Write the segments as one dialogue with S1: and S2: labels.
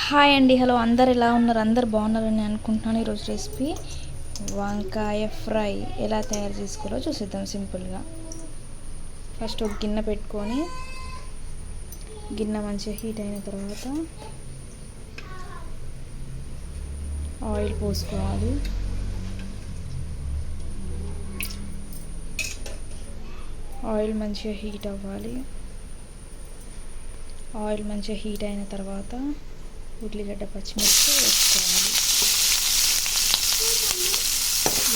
S1: Hi అండి, hello, అందరు ఎలా ఉన్నారు? అందరు బాగున్నారని అనుకుంటున్నాను. ఈరోజు రెసిపీ వంకాయ ఫ్రై ఎలా తయారు చేసుకోవాలో చూసేద్దాం సింపుల్గా. ఫస్ట్ ఒక గిన్నె పెట్టుకొని గిన్నె మంచిగా హీట్ అయిన తర్వాత ఆయిల్ పోసుకోవాలి. ఆయిల్ మంచిగా హీట్ అవ్వాలి. ఆయిల్ మంచిగా హీట్ అయిన తర్వాత ఉల్లిగడ్డ పచ్చిమిర్చి వేసుకోవాలి.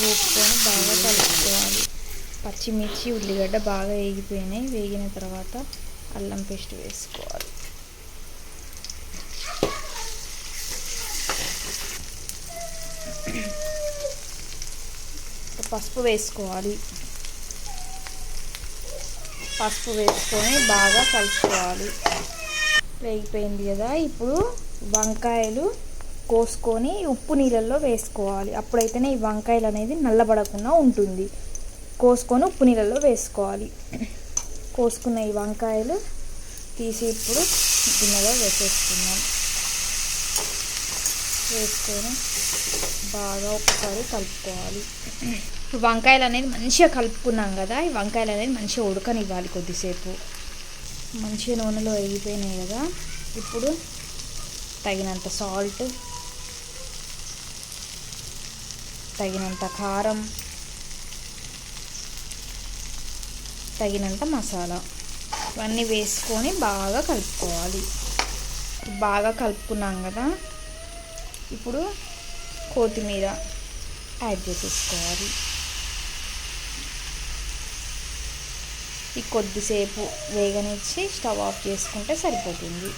S1: వేసుకొని బాగా కలుపుకోవాలి. పచ్చిమిర్చి ఉల్లిగడ్డ బాగా వేగిపోయినాయి. వేగిన తర్వాత అల్లం పేస్ట్ వేసుకోవాలి. పసుపు వేసుకోవాలి. పసుపు వేసుకొని బాగా కలుపుకోవాలి. వేగిపోయింది కదా, ఇప్పుడు వంకాయలు కోసుకొని ఉప్పు నీళ్ళల్లో వేసుకోవాలి. అప్పుడైతేనే ఈ వంకాయలు అనేది నల్లబడకుండా ఉంటుంది. కోసుకొని ఉప్పు నీళ్ళల్లో వేసుకోవాలి. కోసుకున్న ఈ వంకాయలు తీసి ఇప్పుడు గిన్నెలో వేసేసుకున్నాం. వేసుకొని బాగా ఒకసారి కలుపుకోవాలి. వంకాయలు అనేది మంచిగా కలుపుకున్నాం కదా, ఈ వంకాయలు అనేది మంచిగా ఉడకనివ్వాలి. కొద్దిసేపు మంచిగా నూనెలో వేగిపోయినాయి కదా, ఇప్పుడు తగినంత సాల్ట్, తగినంత కారం, తగినంత మసాలా ఇవన్నీ వేసుకొని బాగా కలుపుకోవాలి. బాగా కలుపుకున్నాం కదా, ఇప్పుడు కొత్తిమీర యాడ్ చేసేసుకోవాలి. ఈ కొద్దిసేపు వేగనిచ్చి స్టవ్ ఆఫ్ చేసుకుంటే సరిపోతుంది.